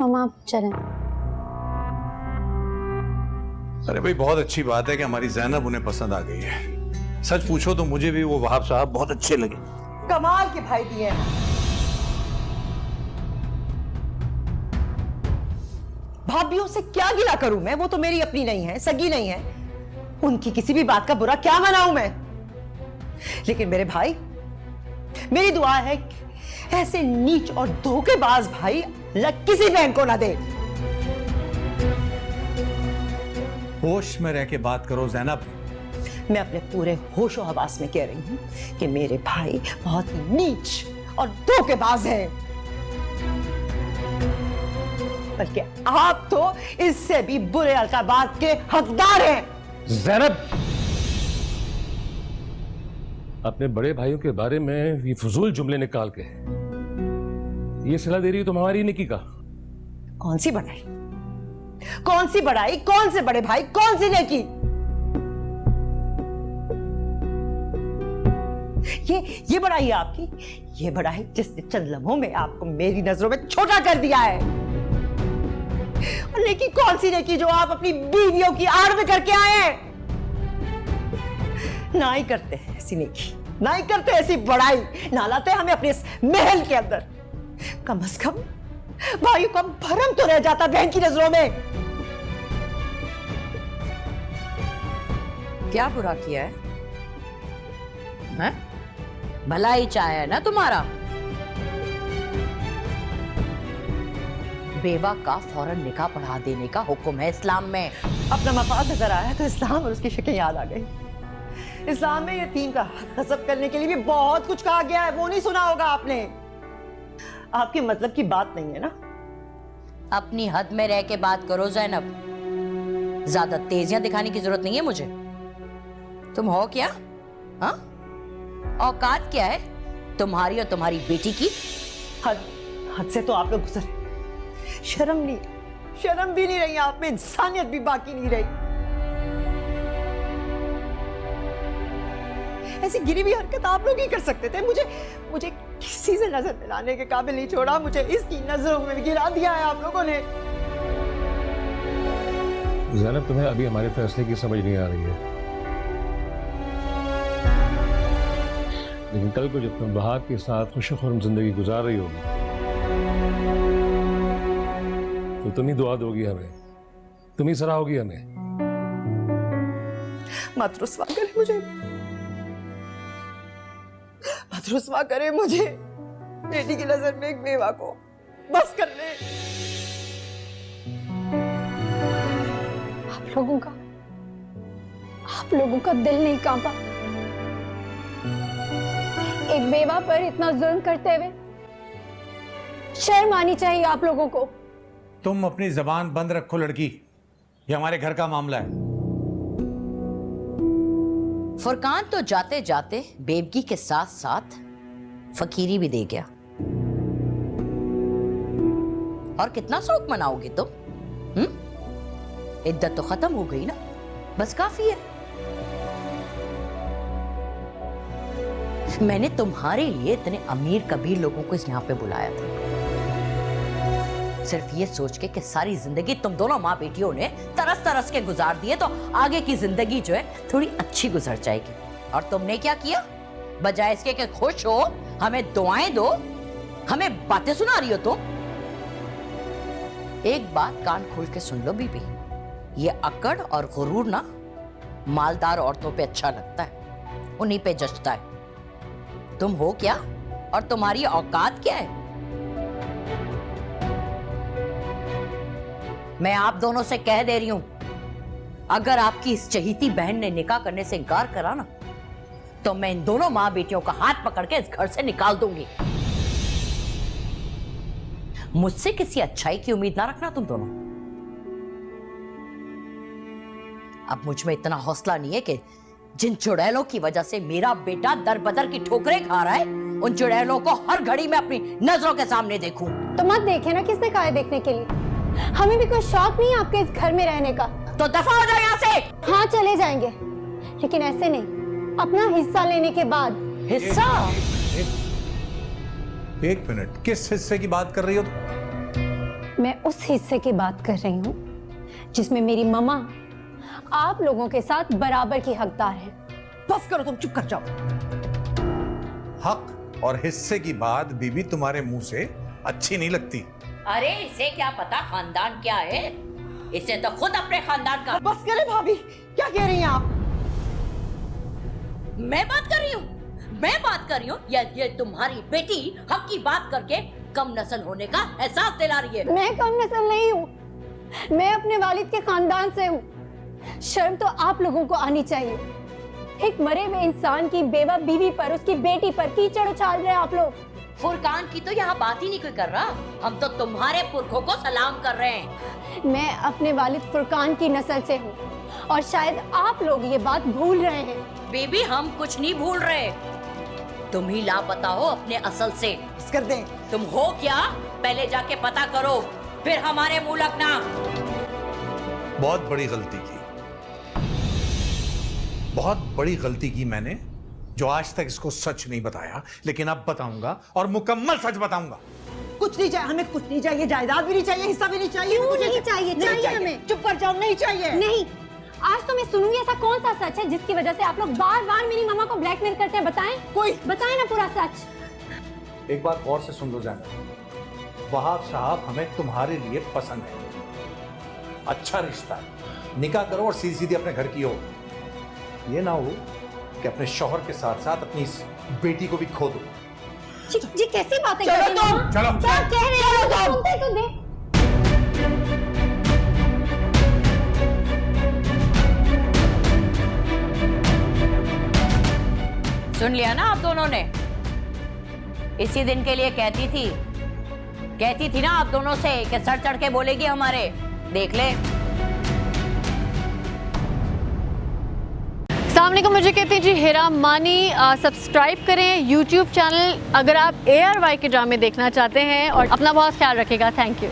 हम आप चलें। अरे भाई, बहुत अच्छी बात है कि हमारी ज़ैनब उन्हें पसंद आ गई है। सच पूछो तो मुझे भी वो वहाब साहब बहुत अच्छे लगे। कमाल के भाई दिए हैं। भाभीयों से क्या गिला करूं मैं? वो तो मेरी अपनी नहीं है, सगी नहीं है। उनकी किसी भी बात का बुरा क्या मनाऊं मैं? लेकिन मेरे भाई, मेरी दुआ है कि ऐसे नीच और धोखेबाज भाई लग किसी बहन को ना दे। होश में रह के बात करो ज़ैनब। मैं अपने पूरे होशो हवास में कह रही हूं कि मेरे भाई बहुत ही नीच और धोखेबाज हैं। बल्कि आप तो इससे भी बुरे अलकाबात के हकदार हैं। ज़ैनब, अपने बड़े भाइयों के बारे में ये फजूल जुमले निकाल के ये सलाह दे रही हो तुम हमारी निकी का? कौन सी बड़ाई? कौन सी बड़ाई? कौन से बड़े भाई? कौन सी नेकी? ये बड़ाई है आपकी? ये बड़ाई जिसने चंद लम्हों में आपको मेरी नजरों में छोटा कर दिया है। और नेकी कौन सी नेकी जो आप अपनी बीवियों की आड़ में करके आए हैं? ना ही करते हैं ऐसी नेकी, ना ही करते ऐसी बड़ाई, ना लाते हमें अपने इस महल के अंदर। कम से कम भाइयों का भरम तो रह जाता बहन की नजरों में। क्या बुरा किया है? भला ही चाहे है ना तुम्हारा। बेवा का फौरन निकाह पढ़ा देने का हुक्म है इस्लाम में। अपना मफाद नजर आया तो इस्लाम और उसकी शक्ल याद आ गई। इस्लाम में यतीम का हक हसब करने के लिए भी बहुत कुछ कहा गया है, वो नहीं सुना होगा आपने। आपके मतलब की बात नहीं है ना। अपनी हद में रह के बात करो ज़ैनब, ज्यादा तेजियां दिखाने की जरूरत नहीं है मुझे। तुम हो क्या? हाँ, औकात क्या है तुम्हारी और तुम्हारी बेटी की? हद से तो आप लोग गुजरे। शर्म भी नहीं रही आप में, इंसानियत भी बाकी नहीं रही। ऐसी गिरी हुई हरकत आप लोग ही कर सकते थे। मुझे किसी से नजर मिलाने के काबिल नहीं छोड़ा, मुझे इसकी नजरों में गिरा दिया है आप लोगों ने। ज़ैनब, तुम्हें अभी हमारे फैसले की समझ नहीं आ रही है, लेकिन कल को जब तुम वहाब के साथ खुशखुर्म जिंदगी गुजार रही होगी तो तुम ही दुआ दोगी हमें, तुम ही सराहोगी हमें। मत रुस्वा करे मुझे, मत रुस्वा करे मुझे। बेटी की नजर में एक बेवा को बस कर ले। आप लोगों का दिल नहीं कांपा एक बेवा पर इतना जुल्म करते हुए? शर्म आनी चाहिए आप लोगों को। तुम अपनी जबान बंद रखो लड़की, ये हमारे घर का मामला है। फुरकान तो जाते जाते बेवगी के साथ साथ फकीरी भी दे गया। और कितना शौक मनाओगे तुम? इद्दत तो खत्म हो गई ना, बस काफी है। मैंने तुम्हारे लिए इतने अमीर कबीर लोगों को यहाँ पे बुलाया था, सिर्फ ये सोच के कि सारी जिंदगी तुम दोनों माँ बेटियों ने तरस तरस के गुजार दिए तो आगे की जिंदगी जो है थोड़ी अच्छी गुजर जाएगी। और तुमने क्या किया? बजाय इसके कि खुश हो, हमें दुआएं दो, हमें बातें सुना रही हो तुम। एक बात कान खोल के सुन लो बीबी, ये अकड़ और गुरूर ना मालदार औरतों पे अच्छा लगता है, उन्हीं पे जचता है। तुम हो क्या और तुम्हारी औकात क्या है? मैं आप दोनों से कह दे रही हूं, अगर आपकी इस चहीती बहन ने निकाह करने से इनकार करा ना तो मैं इन दोनों मां बेटियों का हाथ पकड़ के इस घर से निकाल दूंगी। मुझसे किसी अच्छाई की उम्मीद ना रखना तुम दोनों। अब मुझ में इतना हौसला नहीं है कि जिन चुड़ैलों की वजह से मेरा बेटा दर बदर की ठोकरें खा रहा है, उन चुड़ैलों को हर घड़ी में अपनी नजरों के सामने देखूं। तो मत देखे ना, किसने कहा है देखने के लिए? हमें भी कोई शौक नहीं है आपके इस घर में रहने का। तो दफा हो जाओ यहाँ से। हाँ, चले जाएंगे, लेकिन ऐसे नहीं, अपना हिस्सा लेने के बाद। हिस्सा? एक मिनट, किस हिस्से की बात कर रही हो तुम? मैं उस हिस्से की बात कर रही हूँ जिसमें मेरी मम्मा आप लोगों के साथ बराबर की हकदार है। बस करो, तुम चुप कर जाओ। हक और हिस्से की बात बीबी तुम्हारे मुंह से अच्छी नहीं लगती। अरे इसे क्या पता खानदान क्या है, इसे तो खुद अपने खानदान का। बस करें भाभी, क्या कह रही हैं आप? मैं बात कर रही हूँ या ये तुम्हारी बेटी हक की बात करके कम नस्ल होने का एहसास दिला रही है? मैं कम नस्ल नहीं हूँ, मैं अपने वालिद के खानदान से हूँ। शर्म तो आप लोगों को आनी चाहिए। एक मरे हुए इंसान की बेवा बीवी पर, उसकी बेटी पर कीचड़ उछाल रहे हैं आप लोग। फुरकान की तो यहाँ बात ही नहीं कोई कर रहा, हम तो तुम्हारे पुरखों को सलाम कर रहे हैं। मैं अपने वालिद फुरकान की नस्ल से हूँ और शायद आप लोग ये बात भूल रहे हैं। बेबी हम कुछ नहीं भूल रहे, तुम ही लापता हो अपने असल से। बस कर दें। तुम हो क्या पहले जाके पता करो, फिर हमारे मुंह लगना। बहुत बड़ी गलती की, बहुत बड़ी गलती की मैंने, जो आज तक इसको सच नहीं बताया, लेकिन अब बताऊंगा और मुकम्मल सच बताऊंगा। कुछ नहीं चाहिए हमें, कुछ नहीं चाहिए, जायदाद भी नहीं चाहिए, हिस्सा भी नहीं चाहिए। क्यों मुझे नहीं चाहिए? चाहिए हमें। चुप कर जाओ, नहीं चाहिए। नहीं, आज तो मैं सुनूंगी ऐसा कौन सा सच है जिसकी वजह से आप लोग बार बार मेरी मम्मा को ब्लैकमेल करते हैं। बताएं ना पूरा सच। एक बात गौर से सुन लो ज़ैनब, वहाब साहब हमें तुम्हारे लिए पसंद है, अच्छा रिश्ता है, निकाह करो और सीधी सीधी अपने घर की हो। ये ना हो कि अपने शौहर के साथ साथ अपनी इस बेटी को भी खो दो। जी कैसी बातें चलो कर रही तुम, हैं? चलो। क्या कह रहे हैं? सुनते तो दे। सुन लिया ना आप दोनों ने? इसी दिन के लिए कहती थी ना आप दोनों से कि सर चढ़ के बोलेगी हमारे। देख ले। सामने को मुझे कहती हैं जी हेरा मानी। सब्सक्राइब करें YouTube चैनल अगर आप ARY के ड्रामे देखना चाहते हैं और अपना बहुत ख्याल रखिएगा। Thank you.